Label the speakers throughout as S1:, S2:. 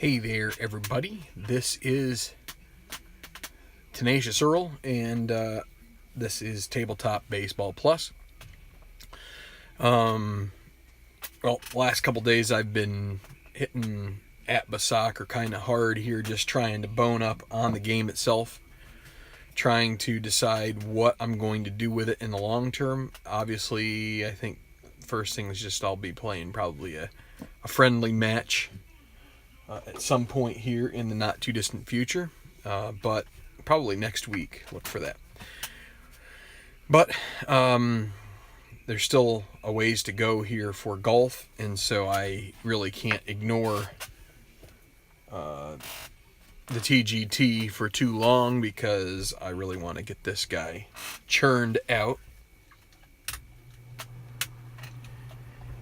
S1: Hey there, everybody. This is Tenacious Earl, and this is Tabletop Baseball Plus. Well, last couple days I've been hitting at soccer kind of hard here, just trying to bone up on the game itself, trying to decide what I'm going to do with it in the long term. Obviously, I think first thing is just I'll be playing probably a friendly match at some point here in the not too distant future, but probably next week. Look for that. But there's still a ways to go here for golf, and so I really can't ignore the TGT for too long because I really want to get this guy churned out.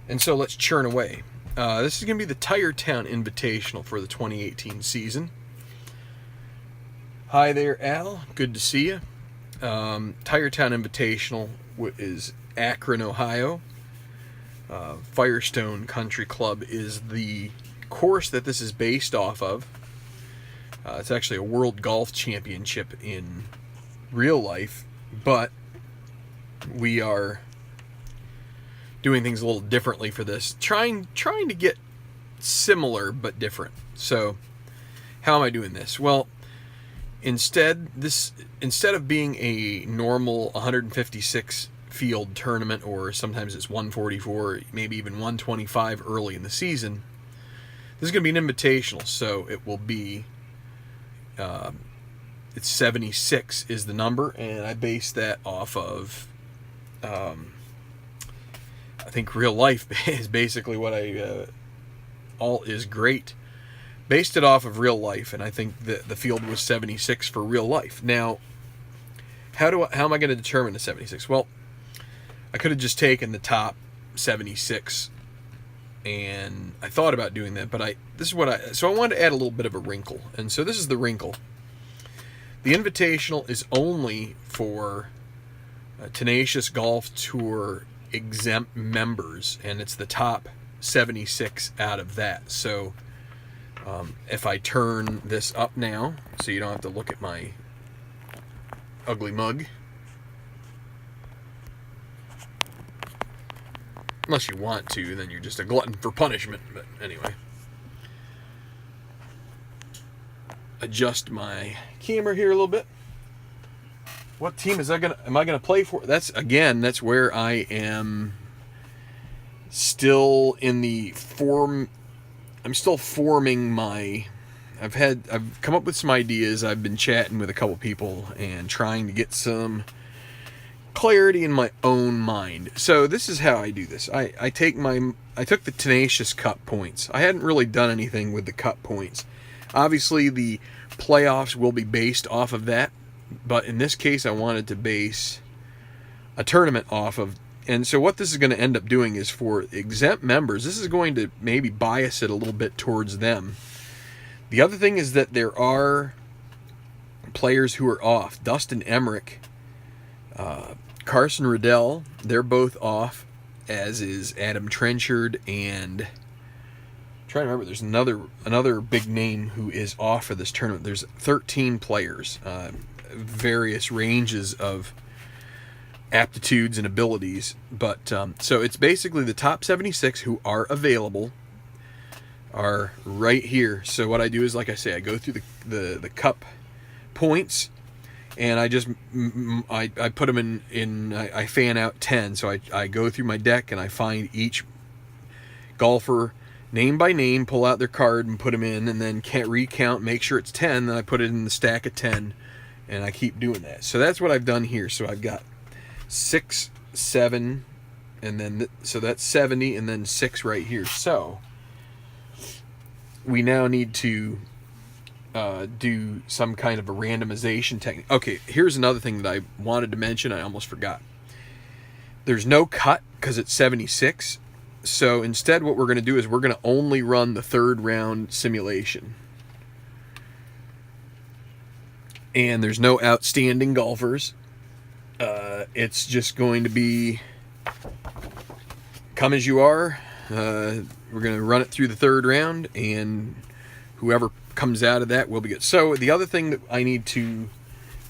S1: And so let's churn away. This is going to be the Tiretown Invitational for the 2018 season. Hi there, Al. Good to see you. Tiretown Invitational is Akron, Ohio. Firestone Country Club is the course that this is based off of. It's actually a World Golf Championship in real life, but we are doing things a little differently for this, trying to get similar but different. So how am I doing this? Well, instead of being a normal 156 field tournament, or sometimes it's 144, maybe even 125 early in the season, this is going to be an invitational. So it will be it's 76 is the number, and I base that off of I think real life is basically what all is great. Based it off of real life, and I think the field was 76 for real life. Now, how am I going to determine the 76? Well, I could have just taken the top 76, and I thought about doing that, but so I wanted to add a little bit of a wrinkle, and so this is the wrinkle. The Invitational is only for Tenacious Golf Tour exempt members, and it's the top 76 out of that. So if I turn this up now, so you don't have to look at my ugly mug, unless you want to, then you're just a glutton for punishment. But anyway, adjust my camera here a little bit. What team am I gonna play for? That's where I am still in the form. I'm still forming my. I've come up with some ideas. I've been chatting with a couple people and trying to get some clarity in my own mind. So this is how I do this. I took the Tenacious Cup points. I hadn't really done anything with the Cup points. Obviously, the playoffs will be based off of that. But in this case, I wanted to base a tournament off of. And so what this is going to end up doing is for exempt members, this is going to maybe bias it a little bit towards them. The other thing is that there are players who are off. Dustin Emmerich, Carson Riddell, they're both off, as is Adam Trenchard, and I'm trying to remember, there's another big name who is off for this tournament. There's 13 players. Various ranges of aptitudes and abilities, but so it's basically the top 76 who are available are right here. So what I do is, like I say, I go through the cup points, and I just I put them I fan out 10. So I go through my deck and I find each golfer name by name, pull out their card and put them in, and then can't recount, make sure it's 10, then I put it in the stack of 10. And I keep doing that. So that's what I've done here. So I've got 6, 7, and then so that's 70, and then 6 right here. So we now need to do some kind of a randomization technique. Okay, here's another thing that I wanted to mention. I almost forgot. There's no cut because it's 76. So instead, what we're going to do is we're going to only run the third round simulation. And there's no outstanding golfers. It's just going to be come as you are. We're going to run it through the third round, and whoever comes out of that will be good. So the other thing that I need to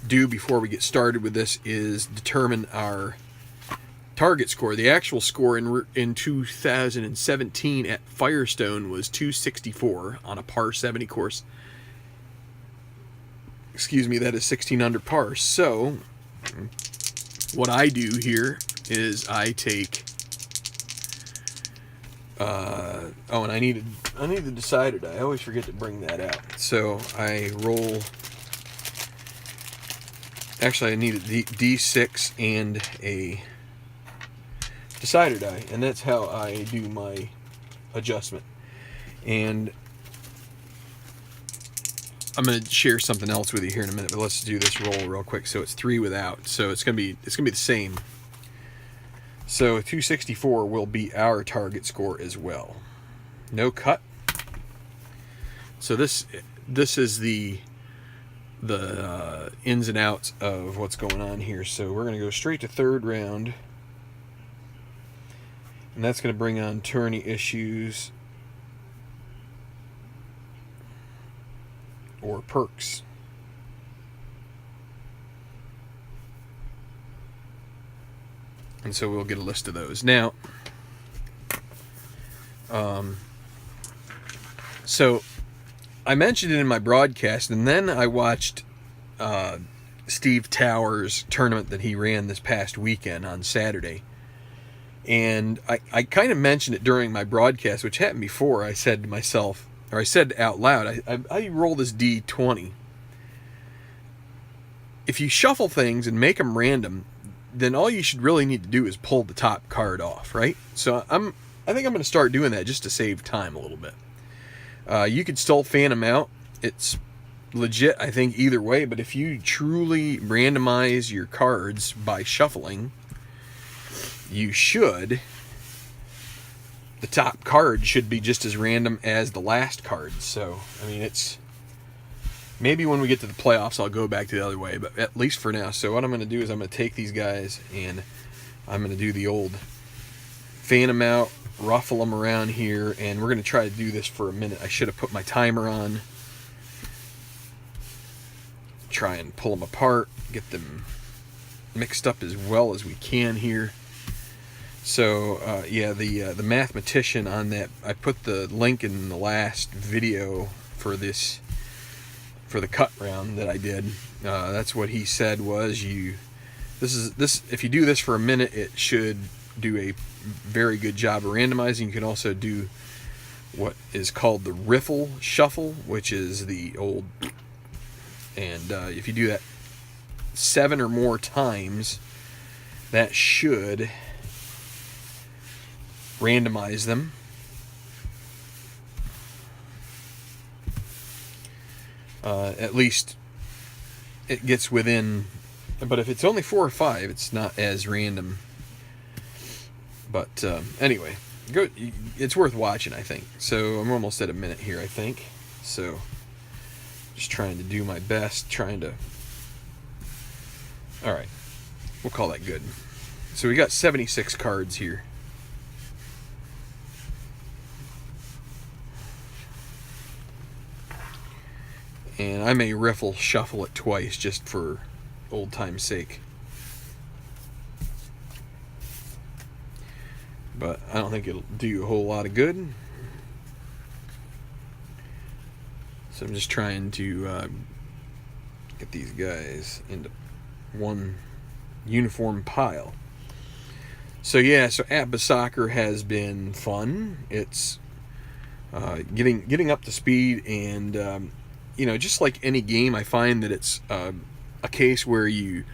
S1: do before we get started with this is determine our target score. The actual score in 2017 at Firestone was 264 on a par 70 course. Excuse me, that is 16 under par. So what I do here is I take and I need the decider die. I always forget to bring that out. So I roll. Actually, I need a D6 and a decider die, and that's how I do my adjustment. And I'm going to share something else with you here in a minute, but let's do this roll real quick. So it's 3 without. So it's going to be the same. So 264 will be our target score as well. No cut. So this is the ins and outs of what's going on here. So we're going to go straight to third round, and that's going to bring on tourney issues or perks. And so we'll get a list of those. Now, so I mentioned it in my broadcast, and then I watched Steve Towers' tournament that he ran this past weekend on Saturday. And I kind of mentioned it during my broadcast, which happened before. I said to myself, or I said out loud, I roll this D20. If you shuffle things and make them random, then all you should really need to do is pull the top card off, right? So I think I'm going to start doing that just to save time a little bit. You could still fan them out. It's legit, I think, either way. But if you truly randomize your cards by shuffling, you should. The top card should be just as random as the last card. So, I mean, it's... Maybe when we get to the playoffs, I'll go back to the other way. But at least for now. So what I'm going to do is I'm going to take these guys and I'm going to do the old fan them out, ruffle them around here, and we're going to try to do this for a minute. I should have put my timer on. Try and pull them apart, get them mixed up as well as we can here. So yeah, the mathematician on that, I put the link in the last video for this, for the cut round that I did. That's what he said was if you do this for a minute, it should do a very good job of randomizing. You can also do what is called the riffle shuffle, which is the old, and if you do that 7 or more times, that should randomize them. At least it gets within, but if it's only 4 or 5, it's not as random. But anyway, it's worth watching, I think. So I'm almost at a minute here, I think. So just trying to do my best, all right, we'll call that good. So we got 76 cards here. And I may riffle shuffle it twice just for old time's sake. But I don't think it'll do a whole lot of good. So I'm just trying to get these guys into one uniform pile. So yeah, so APBA Soccer has been fun. It's getting up to speed, and just like any game, I find that it's a case where you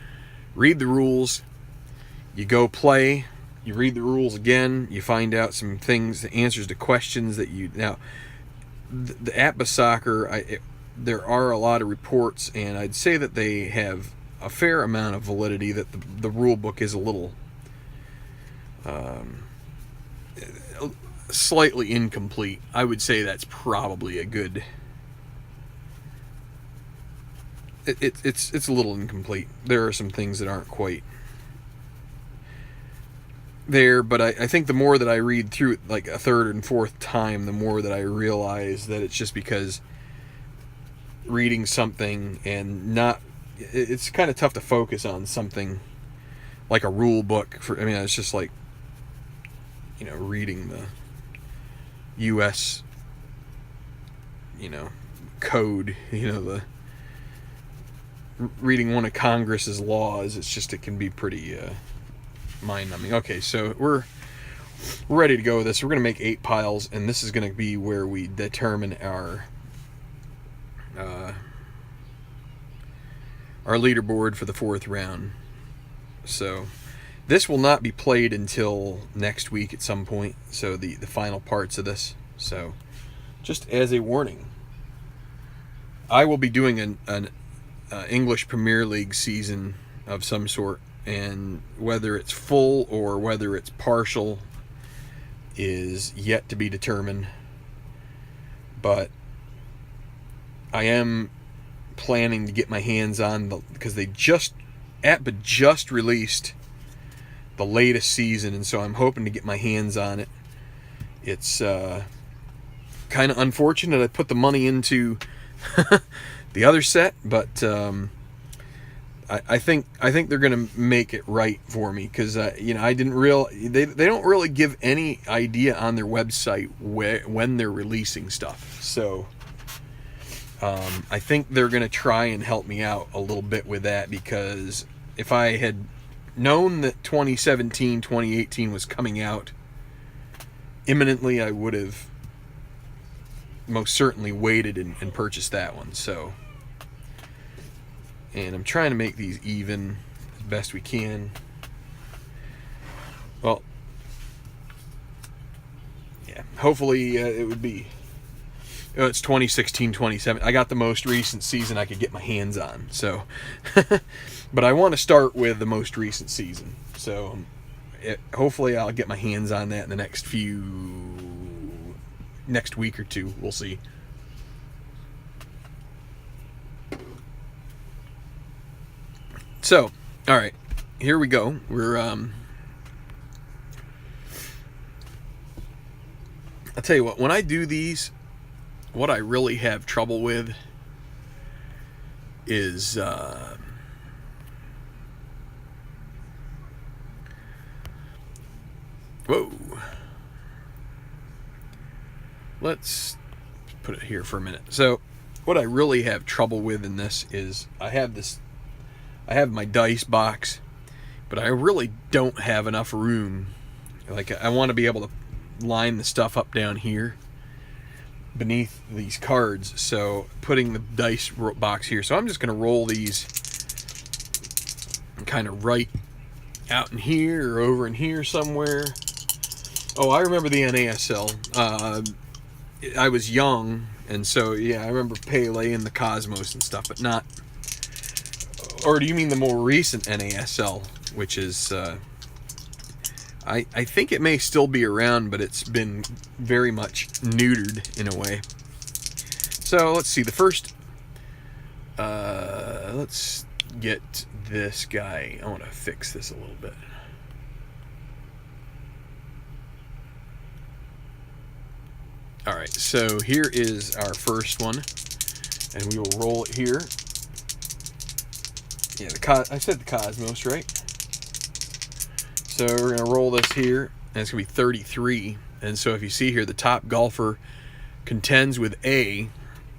S1: read the rules, you go play, you read the rules again, you find out some things, the answers to questions that you... Now, the APBA Soccer, there are a lot of reports, and I'd say that they have a fair amount of validity, that the rule book is a little slightly incomplete. I would say that's probably a good... It's a little incomplete. There are some things that aren't quite there, but I think the more that I read through it, like a third and fourth time, the more that I realize that it's just because reading something and not, it's kind of tough to focus on something like a rule book. I mean, it's just like, reading the U.S., code, reading one of Congress's laws. It can be pretty mind-numbing. Okay, so we're ready to go with this. We're going to make 8 piles, and this is going to be where we determine our leaderboard for the 4th round. So this will not be played until next week at some point, so the final parts of this. So just as a warning, I will be doing an English Premier League season of some sort, and whether it's full or whether it's partial is yet to be determined. But I am planning to get my hands on because they just released the latest season, and so I'm hoping to get my hands on it. It's kind of unfortunate I put the money into the other set, but I think they're going to make it right for me, because I didn't they don't really give any idea on their website when they're releasing stuff. So I think they're going to try and help me out a little bit with that, because if I had known that 2017, 2018 was coming out imminently, I would have most certainly waited and purchased that one. So, and I'm trying to make these even as best we can. Well, yeah, hopefully it would be, it's 2016, 2017. I got the most recent season I could get my hands on. So, but I want to start with the most recent season. So hopefully I'll get my hands on that in the next week or two. We'll see. So, all right, here we go. We're I'll tell you what, when I do these, what I really have trouble with is whoa. Let's put it here for a minute. So what I really have trouble with in this is I have my dice box, but I really don't have enough room. Like, I want to be able to line the stuff up down here beneath these cards. So putting the dice box here. So I'm just going to roll these kind of right out in here or over in here somewhere. Oh, I remember the NASL. I was young, and so, yeah, I remember Pele and the Cosmos and stuff, but not... Or do you mean the more recent NASL, which is... I think it may still be around, but it's been very much neutered in a way. So, let's see. The first... let's get this guy. I want to fix this a little bit. Alright, so here is our first one, and we will roll it here. Yeah, I said the Cosmos, right? So we're going to roll this here, and it's going to be 33. And so if you see here, the top golfer contends with A,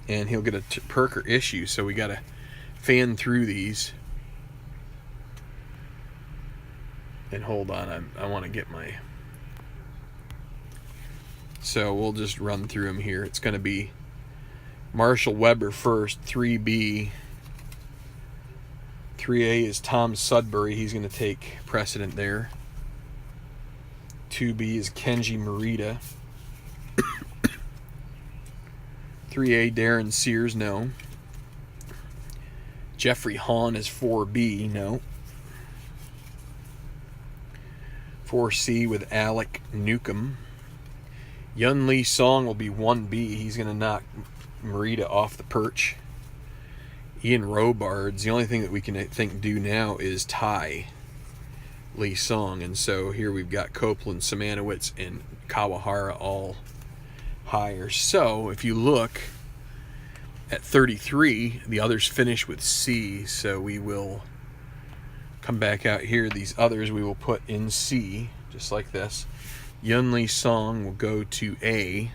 S1: and he'll get a Perker issue, so we got to fan through these. And hold on, I want to get my... So we'll just run through them here. It's going to be Marshall Weber first, 3B. 3A is Tom Sudbury. He's going to take precedent there. 2B is Kenji Morita. 3A, Darren Sears, no. Jeffrey Hahn is 4B, no. 4C with Alec Newcomb. Yun Lee Song will be 1B. He's going to knock Morita off the perch. Ian Robards, the only thing that we can, I think, do now is tie Lee Song. And so here we've got Copeland, Simanowicz, and Kawahara all higher. So if you look At 33, the others finish with C, so we will come back out here. These others we will put in C, just like this. Yunli Song will go to A.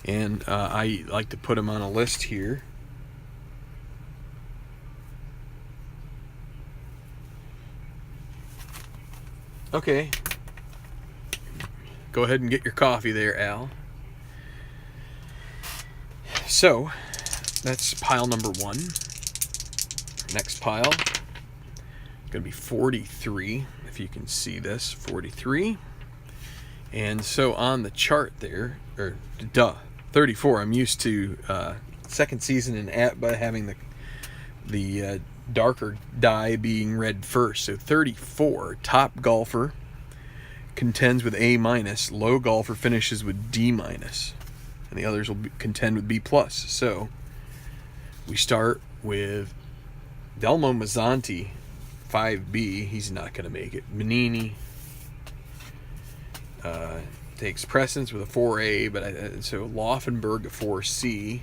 S1: And I like to put them on a list here. Okay. Go ahead and get your coffee there, Al. So, that's pile number 1. Next pile, going to be 43, if you can see this, 43. And so on the chart there, 34, I'm used to second season in ATBA having the darker die being read first. So 34, top golfer contends with A-, low golfer finishes with D-, and the others will contend with B+. So we start with Delmo Mazzanti, 5B. He's not going to make it. Manini takes precedence with a 4A, but so Laufenberg a 4C.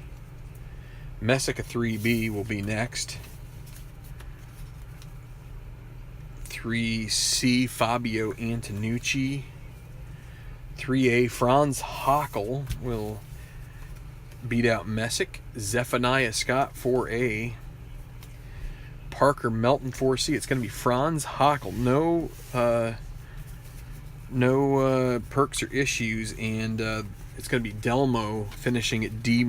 S1: Messick a 3B will be next. 3C Fabio Antonucci. 3A Franz Hockel will beat out Messick. Zephaniah Scott 4A. Parker Melton 4C. It's going to be Franz Hockel. No perks or issues, and it's going to be Delmo finishing at D-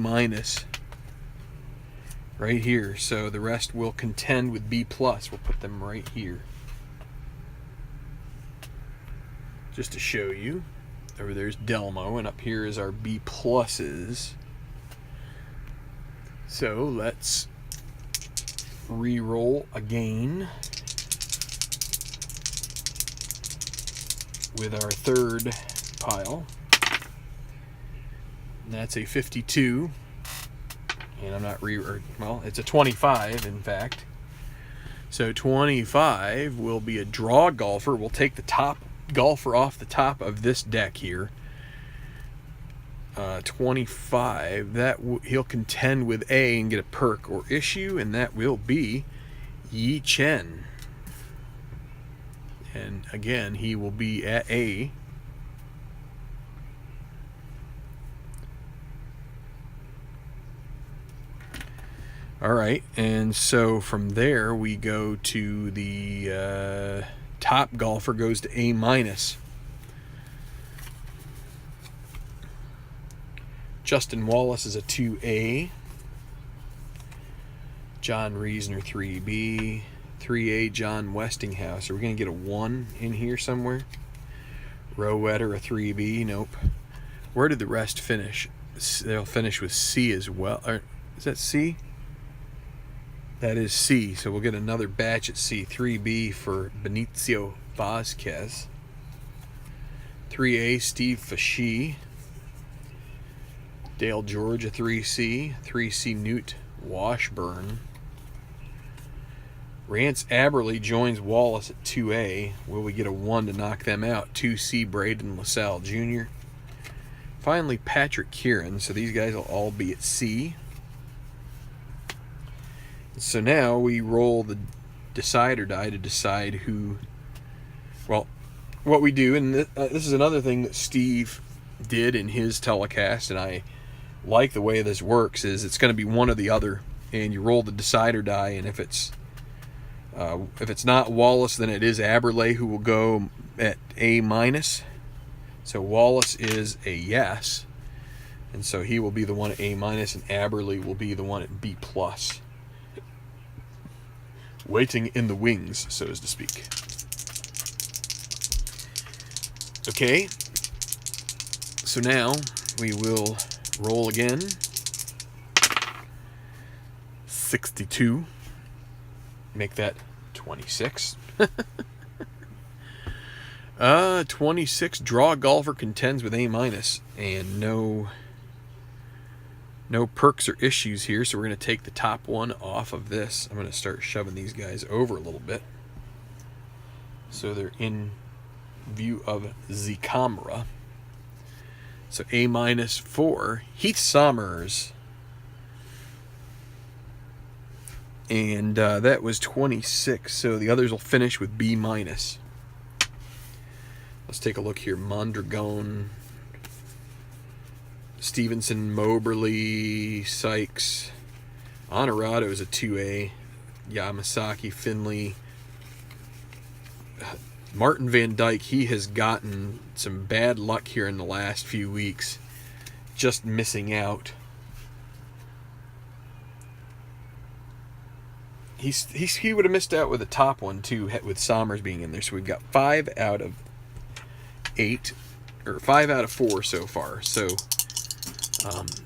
S1: right here. So the rest will contend with B+. We'll put them right here just to show you. Over there's Delmo, and up here is our B+. So let's re-roll again with our third pile. And that's a 52. And I'm not well, it's a 25, in fact. So 25 will be a draw golfer. We'll take the top golfer off the top of this deck here. 25, that he'll contend with A and get a perk or issue, and that will be Yi Chen. And again, he will be at A. All right, and so from there we go to the top golfer goes to A-. Justin Wallace is a 2A. John Reisner 3B. 3A John Westinghouse. Are we going to get a 1 in here somewhere? Rowetter a 3B. Nope. Where did the rest finish? They'll finish with C as well. Is that C? That is C. So we'll get another batch at C. 3B for Benicio Vasquez. 3A Steve Fasci. Dale George a 3C. 3C Newt Washburn. Rance Aberley joins Wallace at 2A. Will we get a 1 to knock them out? 2C Braden LaSalle Jr. Finally, Patrick Kieran. So these guys will all be at C. So now we roll the decider die to decide who... Well, what we do, and this is another thing that Steve did in his telecast, and I like the way this works, is it's going to be one or the other, and you roll the decider die, and if it's not Wallace, then it is Aberley who will go at A-. So Wallace is a yes, and so he will be the one at A-, and Aberley will be the one at B+. Waiting in the wings, so to speak. Okay, so now we will roll again. 62. Make that 26. 26. Draw golfer contends with A-, and no perks or issues here, so we're going to take the top one off of this. I'm going to start shoving these guys over a little bit so they're in view of the camera. So A- for Heath Sommers. And that was 26, so the others will finish with B-. Let's take a look here. Mondragon, Stevenson, Moberly, Sykes. Honorado is a 2A. Yamasaki, Finley. Martin Van Dyke, he has gotten some bad luck here in the last few weeks. Just missing out. He would have missed out with the top one too, with Sommers being in there. So we've got 5 out of 8, or 5 out of 4 so far. So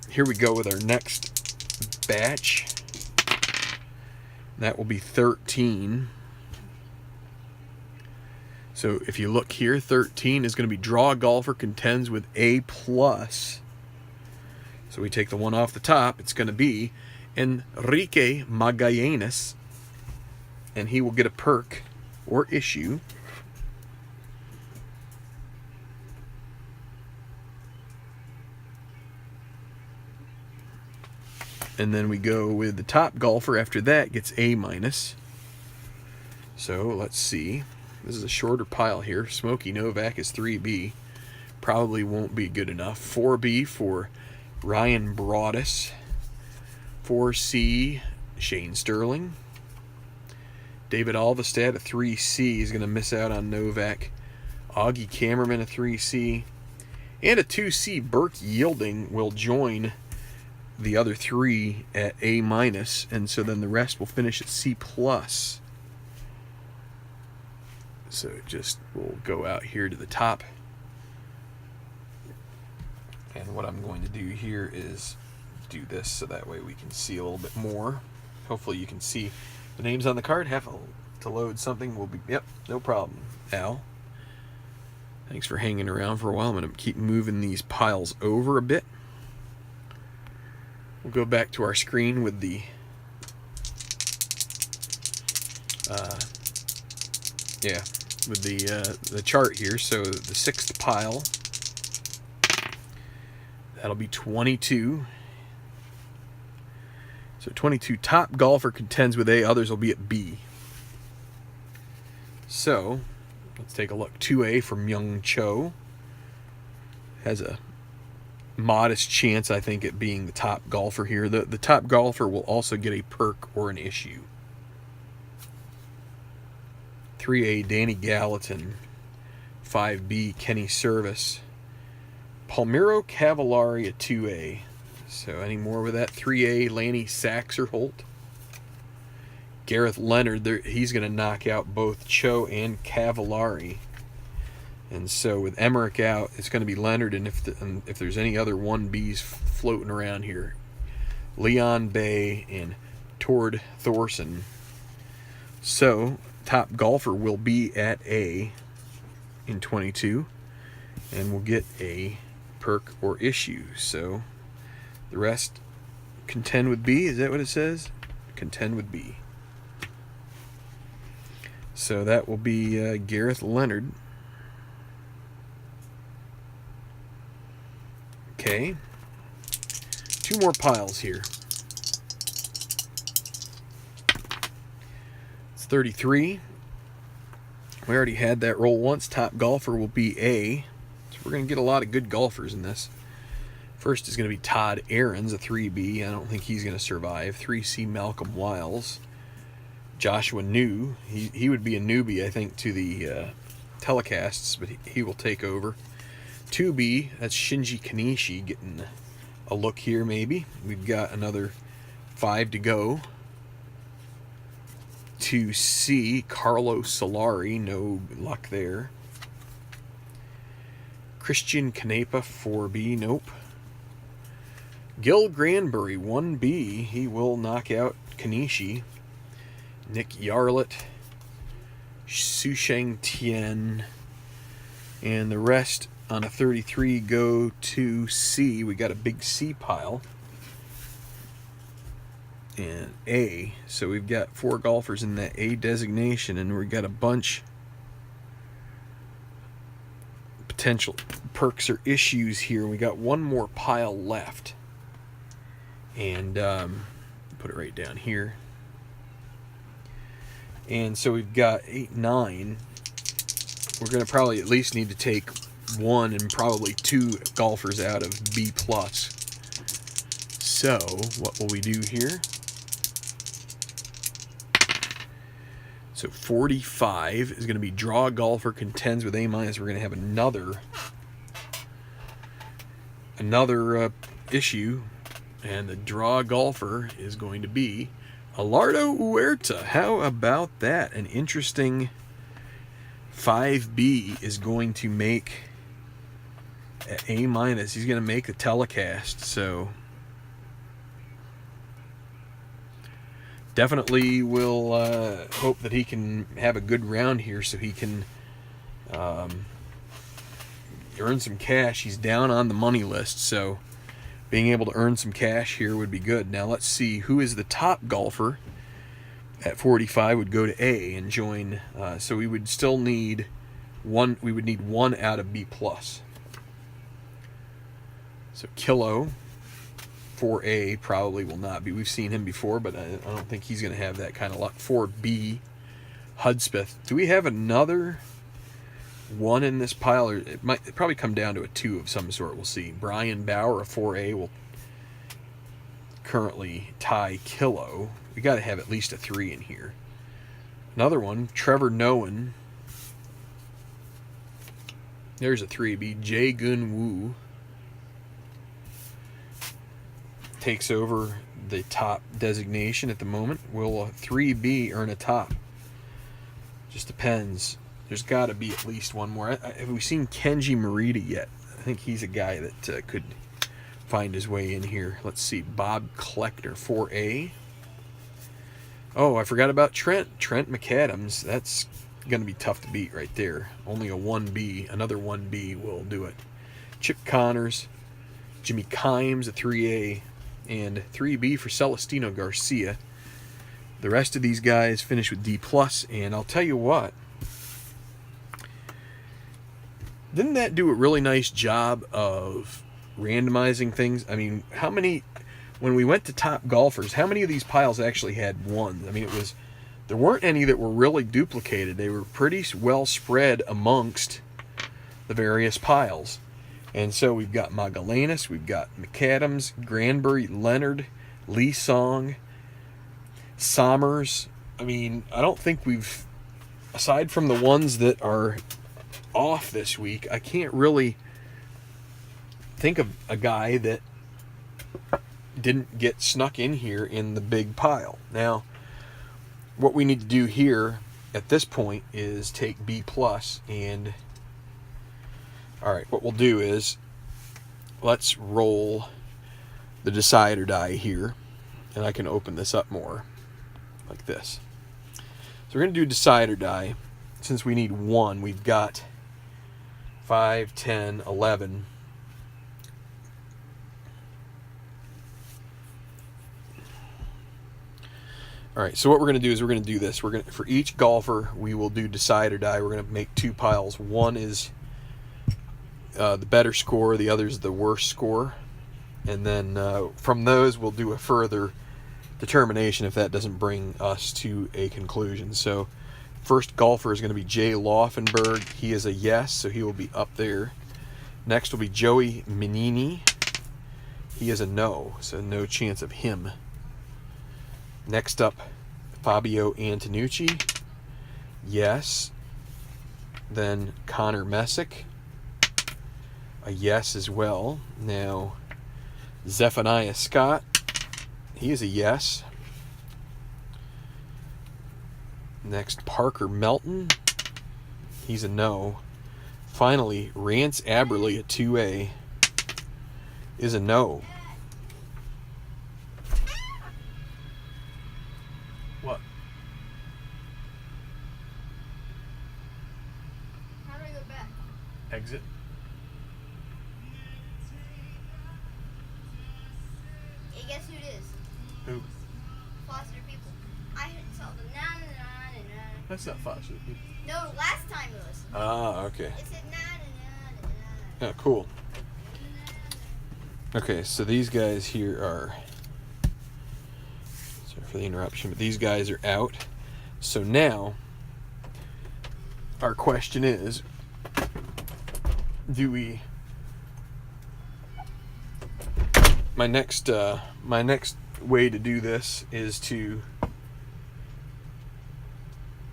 S1: here we go with our next batch. That will be 13. So if you look here, 13 is going to be draw golfer contends with A+. So we take the one off the top. It's going to be Enrique Magallanes, and he will get a perk or issue. And then we go with the top golfer after that gets A-. So let's see. This is a shorter pile here. Smokey Novak is 3B. Probably won't be good enough. 4B for Ryan Broadus. 4C, Shane Sterling. David Alvestad, a 3C, is going to miss out on Novak. Augie Kammerman, a 3C. And a 2C, Burke Yielding, will join the other 3 at A-. And so then the rest will finish at C+. So it just will go out here to the top. And what I'm going to do here is do this so that way we can see a little bit more. Hopefully you can see the names on the card. Have to load something. We'll be, yep, no problem. Al, thanks for hanging around for a while. I'm going to keep moving these piles over a bit. We'll go back to our screen with the the chart here. So the 6th pile, that'll be 22. So 22, top golfer contends with A, others will be at B. So let's take a look. 2A from Young Cho. Has a modest chance, I think, at being the top golfer here. The top golfer will also get a perk or an issue. 3A, Danny Gallatin. 5B, Kenny Service. Palmiro Cavallari, a 2A. So any more with that? 3A, Lanny Saxerholt. Gareth Leonard, he's going to knock out both Cho and Cavallari. And so with Emmerich out, it's going to be Leonard, and if there's any other 1Bs floating around here, Leon Bay and Tord Thorson. So top golfer will be at A in 22, and we'll get a perk or issue. So the rest contend with B. Is that what it says? Contend with B. So that will be Gareth Leonard. Okay. 2 more piles here. It's 33. We already had that roll once. Top golfer will be A. So we're going to get a lot of good golfers in this. First is going to be Todd Aarons, a 3B. I don't think he's going to survive. 3C, Malcolm Wiles. Joshua New. He would be a newbie, I think, to the telecasts, but he will take over. 2B, that's Shinji Kanishi getting a look here maybe. We've got another 5 to go. 2C, Carlo Solari. No luck there. Christian Canepa, 4B. Nope. Gil Granbury, 1B. He will knock out Kanishi. Nick Yarlett. Susheng Tien. And the rest on a 33 go to C. We got a big C pile. And A. So we've got 4 golfers in that A designation, and we've got a bunch potential perks or issues here. We got 1 more pile left. And put it right down here. And so we've got 8, 9. We're going to probably at least need to take 1 and probably 2 golfers out of B+. So what will we do here? So 45 is going to be draw a golfer, contends with A-. We're going to have another issue, and the draw golfer is going to be Alardo Huerta. How about that? An interesting 5B is going to make A-. He's going to make the telecast, so definitely will hope that he can have a good round here so he can earn some cash. He's down on the money list, so being able to earn some cash here would be good. Now let's see who is the top golfer at 45 would go to A and join. So we would still need 1. We would need 1 out of B+. So Kilo 4A probably will not be. We've seen him before, but I don't think he's going to have that kind of luck. 4B, Hudspeth. Do we have another 1 in this pile? Or it might probably come down to a 2 of some sort. We'll see. Brian Bauer, a 4A, will currently tie Kilo. We got to have at least a 3 in here. Another one, Trevor Noen. There's a 3B. Jae Gun Woo takes over the top designation at the moment. Will a 3B earn a top? Just depends. There's got to be at least 1 more. Have we seen Kenji Morita yet? I think he's a guy that could find his way in here. Let's see. Bob Kleckner, 4A. Oh, I forgot about Trent McAdams. That's going to be tough to beat right there. Only a 1B. Another 1B will do it. Chip Connors, Jimmy Kimes, a 3A, and 3B for Celestino Garcia. The rest of these guys finish with D+, and I'll tell you what, didn't that do a really nice job of randomizing things? I mean, how many, when we went to top golfers, how many of these piles actually had 1? I mean, there weren't any that were really duplicated. They were pretty well spread amongst the various piles. And so we've got Magellanes, we've got McAdams, Granbury, Leonard, Lee Song, Sommers. I mean, I don't think we've, aside from the ones that are off this week, I can't really think of a guy that didn't get snuck in here in the big pile. Now, what we need to do here at this point is take B+, and all right, what we'll do is let's roll the decide or die here, and I can open this up more like this. So we're going to do decide or die. Since we need 1, we've got 5, 10, 11. All right, so what we're going to do is we're going to do this. We're going to, for each golfer, we will do decide or die. We're going to make 2 piles. One is the better score, the other is the worst score, and then from those we'll do a further determination if that doesn't bring us to a conclusion. So first golfer is going to be Jay Laufenberg. He is a yes, so he will be up there. Next will be Joey Menini. He is a no, so no chance of him. Next up, Fabio Antonucci. Yes. Then Connor Messick. A yes as well. Now, Zephaniah Scott. He is a yes. Next, Parker Melton. He's a no. Finally, Rance Aberley, a 2A, is a no. What?
S2: How do I go back?
S1: Exit.
S2: Hey, guess who it is?
S1: Who?
S2: Foster people. I saw the na-na-na-na-na.
S1: That's not Foster.
S2: No, last time it was.
S1: Ah, okay.
S2: It said na-na-na-na-na.
S1: Yeah, cool. Okay, so these guys here are, sorry for the interruption, but these guys are out. So now, our question is, do we... My next way to do this is to...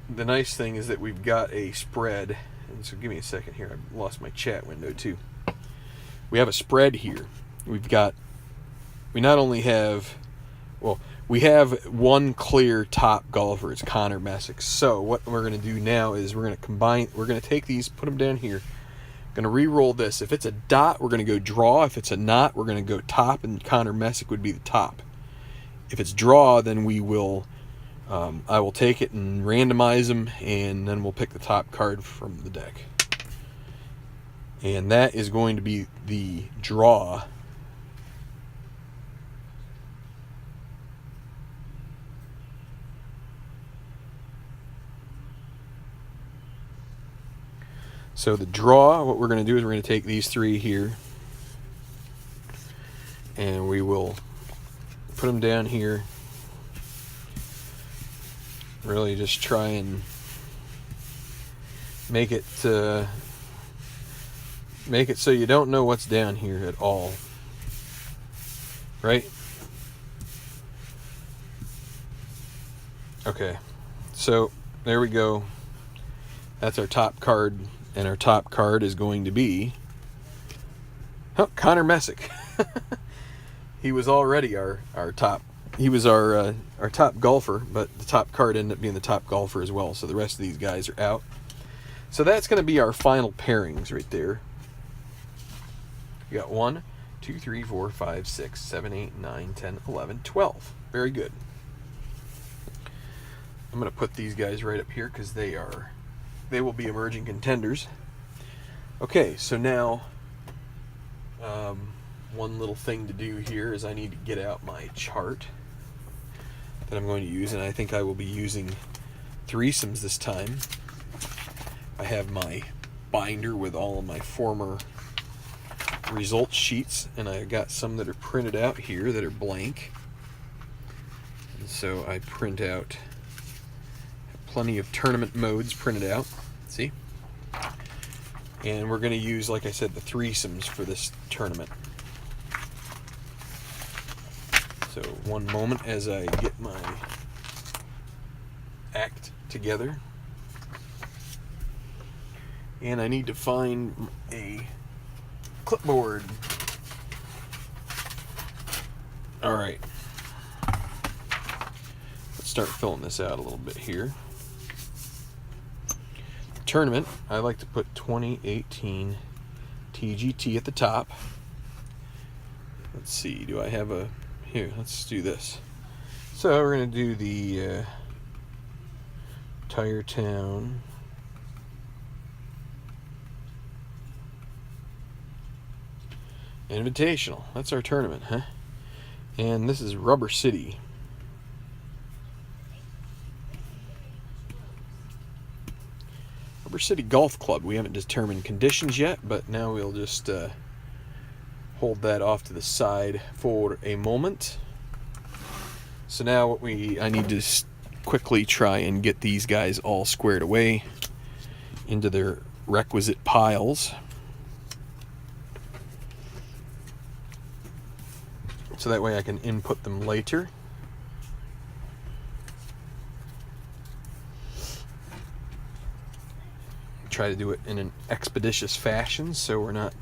S1: The nice thing is that we've got a spread. And so give me a second here. I lost my chat window too. We have a spread here. We not only have... Well, we have one clear top golfer. It's Connor Messick. So what we're going to do now is we're going to combine... We're going to take these, put them down here. Going to re-roll this. If it's a dot, we're going to go draw. If it's a knot, we're going to go top, and Connor Messick would be the top. If it's draw, then we will... I will take it and randomize them, and then we'll pick the top card from the deck. And that is going to be the draw. So the draw, what we're going to do is we're going to take these three here, and we will put them down here. Really just try and make it so you don't know what's down here at all, right? Okay, so there we go. That's our top card, and our top card is going to be Connor Messick. He was already our top. He was our top golfer, but the top card ended up being the top golfer as well. So the rest of these guys are out. So that's going to be our final pairings right there. We got 1, 2, 3, 4, 5, 6, 7, 8, 9, 10, 11, 12. Very good. I'm going to put these guys right up here because they will be emerging contenders. Okay, so now one little thing to do here is I need to get out my chart that I'm going to use, and I think I will be using threesomes this time. I have my binder with all of my former result sheets, and I got some that are printed out here that are blank. And so I print out plenty of tournament modes printed out. See? And we're going to use, like I said, the threesomes for this tournament. So one moment as I get my act together. And I need to find a clipboard. Alright. Let's start filling this out a little bit here. Tournament, I like to put 2018 TGT at the top. Let's see, do I have a... Here, let's do this. So we're going to do the Tiretown Invitational. That's our tournament, huh? And this is Rubber City. Rubber City Golf Club. We haven't determined conditions yet, but now we'll just hold that off to the side for a moment. So now what I need to quickly try and get these guys all squared away into their requisite piles. So that way I can input them later. Try to do it in an expeditious fashion so we're not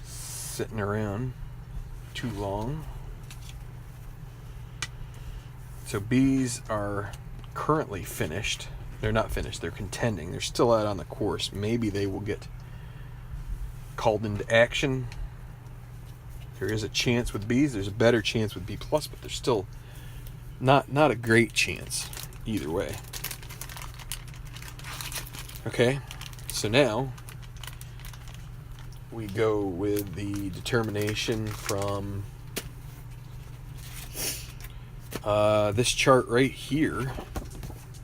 S1: sitting around too long. So B's are currently finished. They're not finished, they're contending. They're still out on the course. Maybe they will get called into action. There is a chance with B's. There's a better chance with B+, but there's still not a great chance either way. Okay, so now we go with the determination from this chart right here.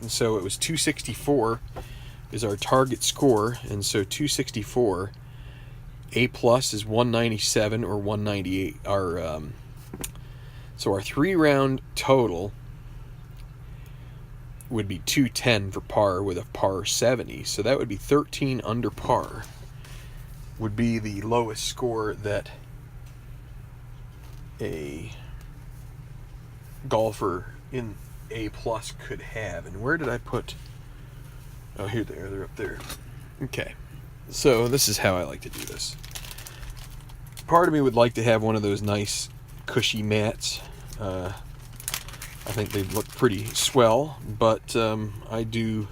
S1: And so it was 264 is our target score, and so 264, A+ is 197 or 198. So our 3-round total would be 210 for par with a par 70. So that would be 13 under par. Would be the lowest score that a golfer in A+ could have. And where did I put... Oh, here they are. They're up there. Okay. So this is how I like to do this. Part of me would like to have one of those nice cushy mats. I think they'd look pretty swell, but I do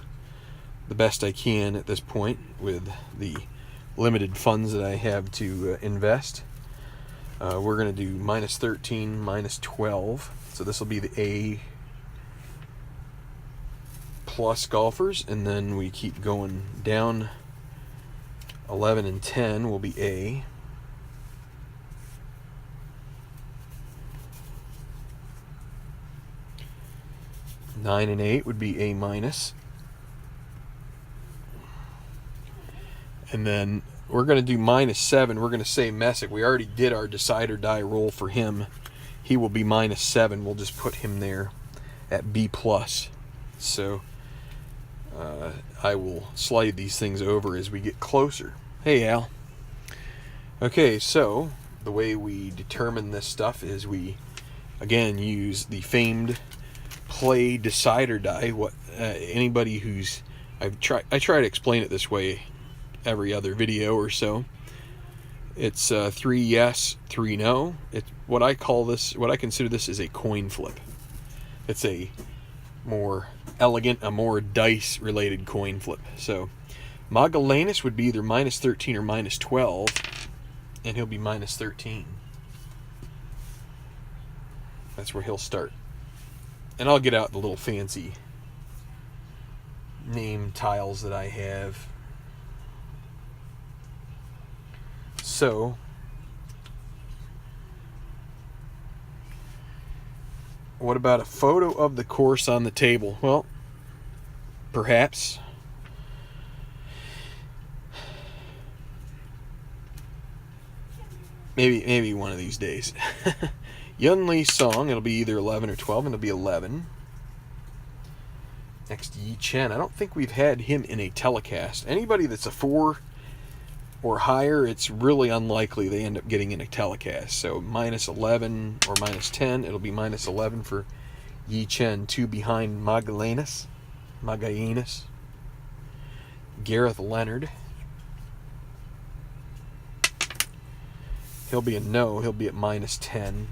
S1: the best I can at this point with the limited funds that I have to invest. We're going to do minus 13, minus 12. So this will be the A+ golfers, and then we keep going down. 11 and 10 will be A. 9 and 8 would be A-. And then we're going to do minus 7. We're going to say Messick. We already did our decide or die roll for him. He will be minus 7. We'll just put him there at B+. So I will slide these things over as we get closer. Hey, Al. Okay, so the way we determine this stuff is we, again, use the famed play decide or die. What anybody who's I try to explain it this way every other video or so. It's 3 yes, 3 no. It's what I consider this is a coin flip. It's a more elegant, a more dice related coin flip. So Magellanes would be either minus 13 or minus 12, and he'll be minus 13. That's where he'll start. And I'll get out the little fancy name tiles that I have. So, what about a photo of the course on the table? Well, perhaps. Maybe one of these days. Yun Lee Song, it'll be either 11 or 12, and it'll be 11. Next, Yi Chen. I don't think we've had him in a telecast. Anybody that's a 4 or higher, it's really unlikely they end up getting in a telecast. So minus 11 or minus 10, it'll be minus 11 for Yi Chen, 2 behind Magellanes. Gareth Leonard. He'll be a no. He'll be at minus 10.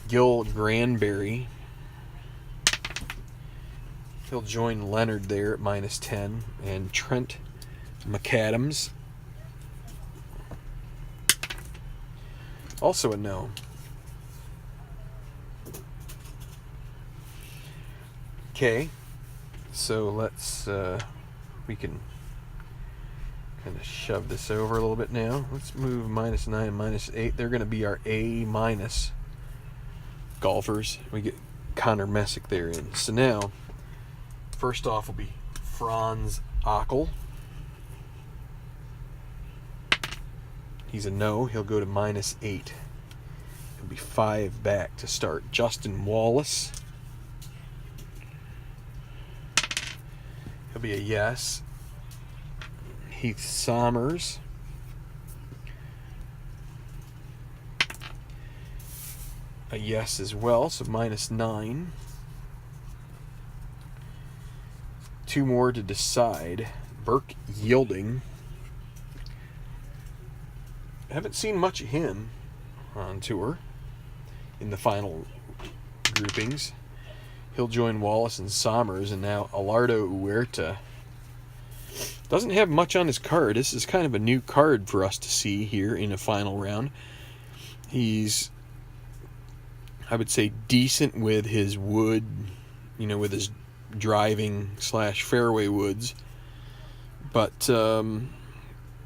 S1: Gil Granberry. He'll join Leonard there at minus 10. And Trent McAdams. Also a no. Okay. So let's, we can kind of shove this over a little bit now. Let's move minus 9 and minus 8. They're going to be our A- golfers. We get Connor Messick there in. So now, first off will be Franz Ockel. He's a no. He'll go to minus 8. He'll be 5 back to start. Justin Wallace. He'll be a yes. Heath Sommers. A yes as well, so minus 9. 2 more to decide. Burke Yielding. I haven't seen much of him on tour in the final groupings. He'll join Wallace and Sommers, and now Alardo Huerta. Doesn't have much on his card. This is kind of a new card for us to see here in a final round. He's, I would say, decent with his wood, with his driving / fairway woods, but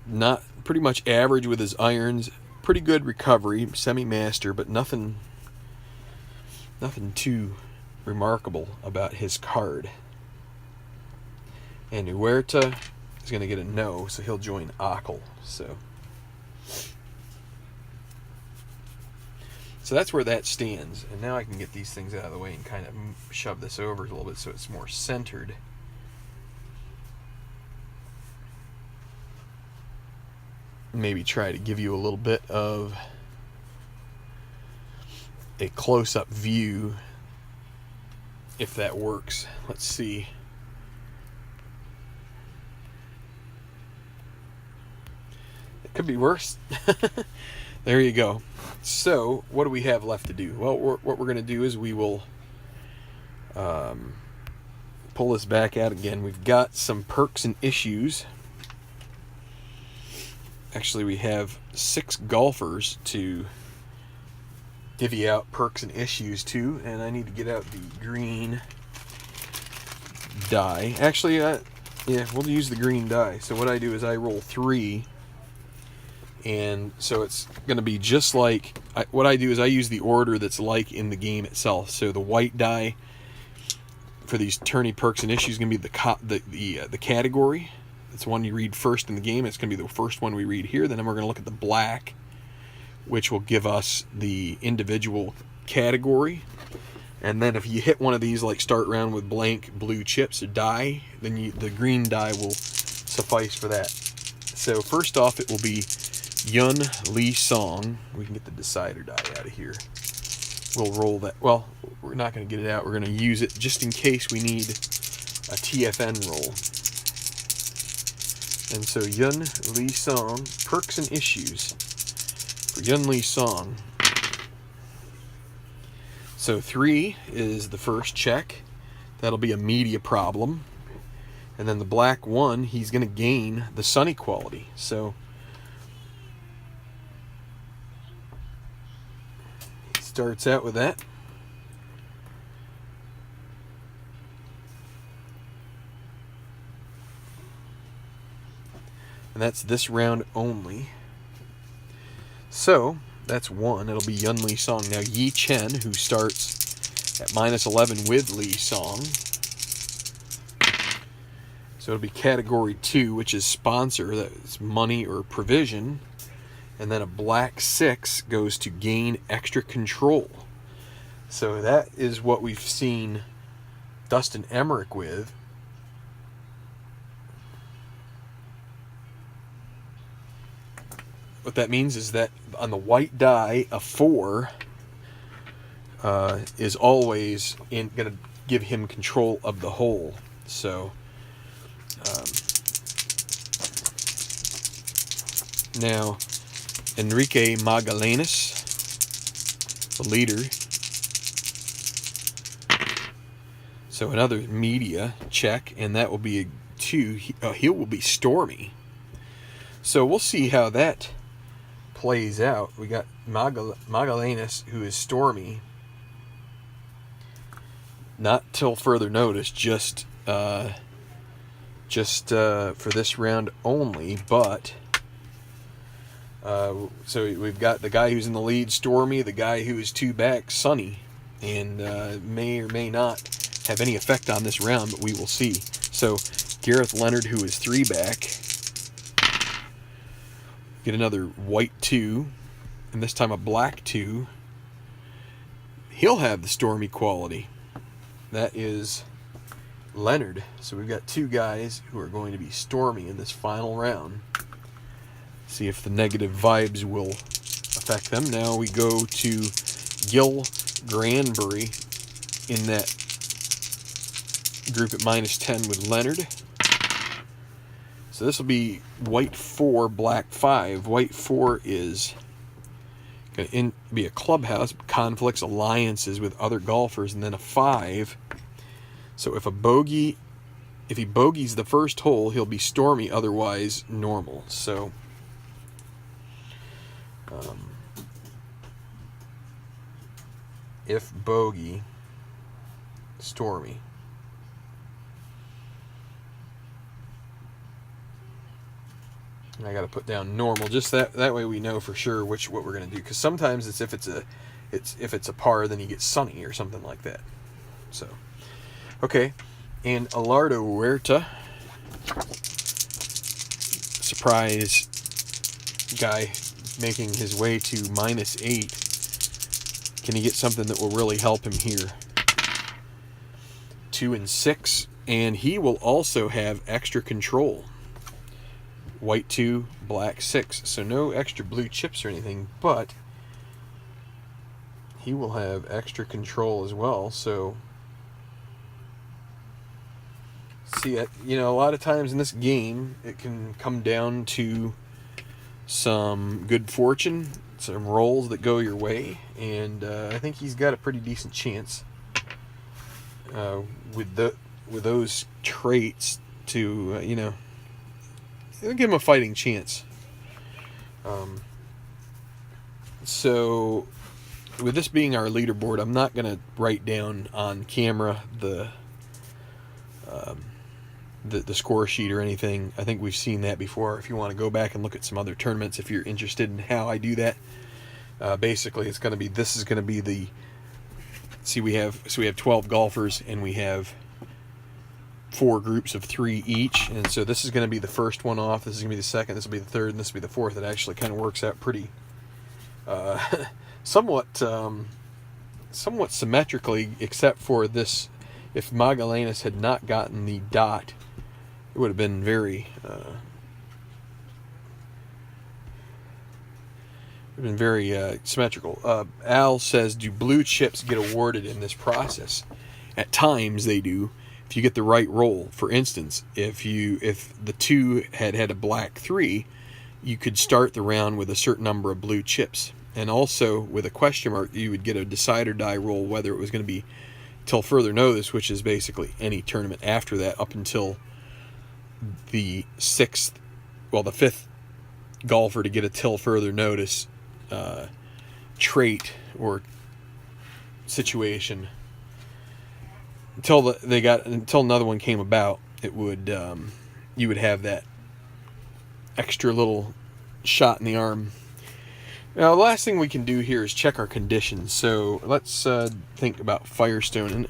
S1: not pretty much average with his irons. Pretty good recovery, semi-master, but nothing too remarkable about his card. And Huerta is going to get a no, so he'll join Ockel. So So that's where that stands. And now I can get these things out of the way and kind of shove this over a little bit so it's more centered. Maybe try to give you a little bit of a close-up view if that works. Let's see. It could be worse. There you go. So what do we have left to do? Well, what we're going to do is we will pull this back out again. We've got some perks and issues. Actually, we have 6 golfers to divvy out perks and issues to, and I need to get out the green die. Actually, yeah, we'll use the green die. So what I do is I roll 3, and so it's going to be just like, what I do is I use the order that's like in the game itself. So the white die for these tourney perks and issues is going to be the category. It's the one you read first in the game. It's going to be the first one we read here. Then we're going to look at the black, which will give us the individual category. And then if you hit one of these, like start round with blank blue chips or die, then the green die will suffice for that. So first off, it will be Yun Lee Song. We can get the decider die out of here. We'll roll that. Well, we're not going to get it out. We're going to use it just in case we need a TFN roll. And so Yun Lee Song, perks and issues for Yun Lee Song. So 3 is the first check. That'll be a media problem. And then the black 1, he's going to gain the sunny quality. So he starts out with that. And that's this round only. So that's 1. It'll be Yun Lee Song. Now Yi Chen, who starts at -11 with Lee Song. So it'll be category 2, which is sponsor. That's money or provision. And then a black 6 goes to gain extra control. So that is what we've seen Dustin Emmerich with. What that means is that on the white die, a 4 is always going to give him control of the hole. So now Enrique Magallanes, the leader. So another media check, and that will be a 2. He will be Stormy. So we'll see how that plays out. We got Magallanes, who is Stormy. Not till further notice, just for this round only. But so we've got the guy who's in the lead, Stormy, the guy who is 2 back, Sunny, and may or may not have any effect on this round, but we will see. So Gareth Leonard, who is 3 back. Get another white 2, and this time a black 2. He'll have the Stormy quality. That is Leonard. So we've got 2 guys who are going to be Stormy in this final round. See if the negative vibes will affect them. Now we go to Gil Granbury in that group at -10 with Leonard. So this will be white 4, black 5. White 4 is going to be a clubhouse, conflicts, alliances with other golfers, and then a 5. So if he bogeys the first hole, he'll be Stormy, otherwise normal. So if bogey, Stormy. I got to put down normal, just that way we know for sure what we're going to do. Because sometimes it's if it's a par, then you get Sunny or something like that. So, okay, and Alardo Huerta, surprise guy, making his way to -8. Can he get something that will really help him here? 2 and 6, and he will also have extra control. White 2, black 6. So no extra blue chips or anything, but he will have extra control as well. So see, you know, a lot of times in this game, it can come down to some good fortune, some rolls that go your way, and I think he's got a pretty decent chance with those traits to you know, it'll give him a fighting chance. So with this being our leaderboard, I'm not going to write down on camera the score sheet or anything. I think we've seen that before. If you want to go back and look at some other tournaments, if you're interested in how I do that, basically it's going to be, this is going to be the, see, we have 12 golfers, and we have 4 groups of 3 each, and so this is going to be the first one off, this is going to be the second, this will be the third, and this will be the fourth. It actually kind of works out pretty somewhat symmetrically, except for this. If Magalhães had not gotten the dot, it would have been very symmetrical. Al says, do blue chips get awarded in this process? At times they do, if you get the right roll. For instance, if the 2 had a black 3, you could start the round with a certain number of blue chips. And also with a question mark, you would get a decide or die roll, whether it was going to be till further notice, which is basically any tournament after that, up until the 5th golfer to get a till further notice trait or situation. Until another one came about, it would you would have that extra little shot in the arm. Now, the last thing we can do here is check our conditions. So let's think about Firestone. And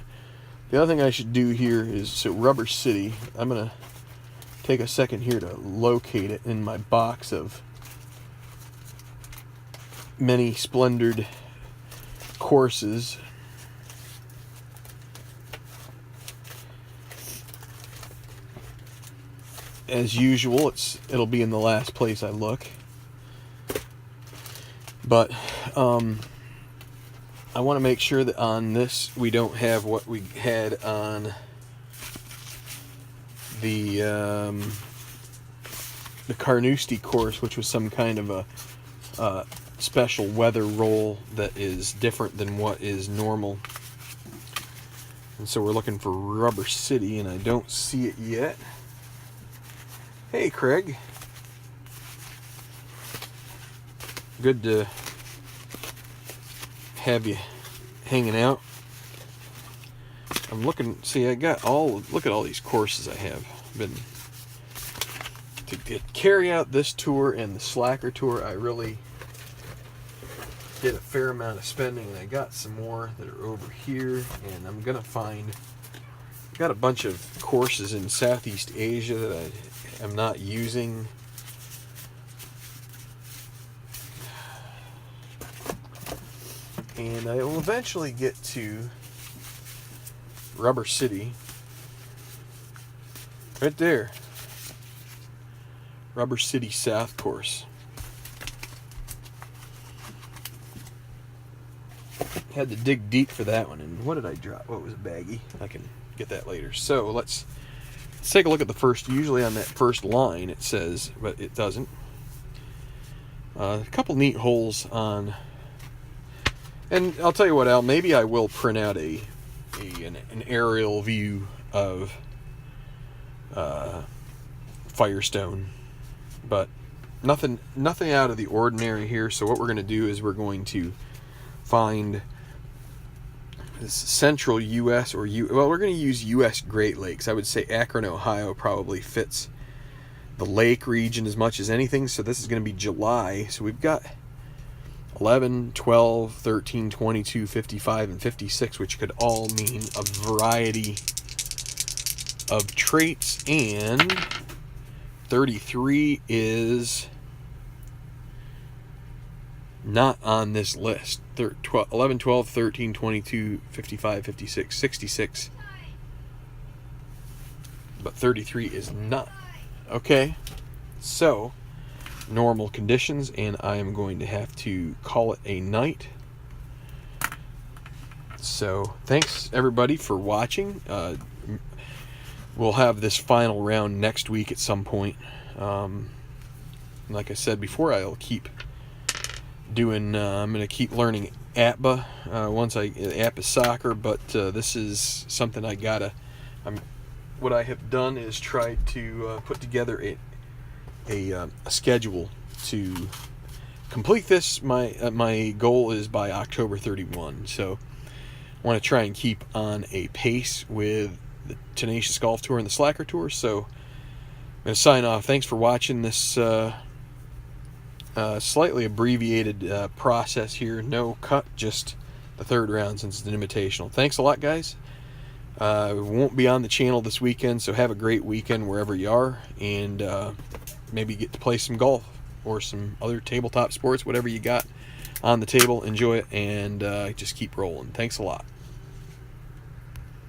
S1: the other thing I should do here is, so Rubber City, I'm going to take a second here to locate it in my box of many splendored courses. As usual, it'll be in the last place I look. But I want to make sure that on this we don't have what we had on the Carnoustie course, which was some kind of a special weather roll that is different than what is normal. And so we're looking for Rubber City, and I don't see it yet. Hey, Craig. Good to have you hanging out. I'm looking, see, look at all these courses I have. Been to carry out this tour and the Slacker tour, I really did a fair amount of spending, and I got some more that are over here, and I'm gonna find, got a bunch of courses in Southeast Asia that I am not using. And I will eventually get to Rubber City. Right there. Rubber City South course. Had to dig deep for that one. And what did I drop? What was baggy? I can get that later. So let's take a look at the first. Usually on that first line it says, but it doesn't. A couple neat holes on. And I'll tell you what, Al, maybe I will print out an aerial view of Firestone, but nothing out of the ordinary here. So what we're going to do is we're going to find this central U.S. or well, we're going to use U.S. Great Lakes. I would say Akron, Ohio probably fits the lake region as much as anything. So this is going to be July. So we've got 11, 12, 13, 22, 55, and 56, which could all mean a variety of traits. And 33 is not on this list. 11, 12, 13, 22, 55, 56, 66. But 33 is not. Okay, so normal conditions, and I am going to have to call it a night. So thanks everybody for watching. We'll have this final round next week at some point. Like I said before, I'll keep doing. I'm going to keep learning APBA. APBA soccer, but this is something I gotta. What I have done is tried to put together a schedule to complete this. My goal is by October 31. So I want to try and keep on a pace with the Tenacious Golf Tour and the Slacker Tour. So I'm going to sign off. Thanks for watching this slightly abbreviated process here. No cut, just the third round since it's an invitational. Thanks a lot, guys. Won't be on the channel this weekend, so have a great weekend wherever you are, and maybe get to play some golf or some other tabletop sports, whatever you got on the table. Enjoy it, and just keep rolling. Thanks a lot.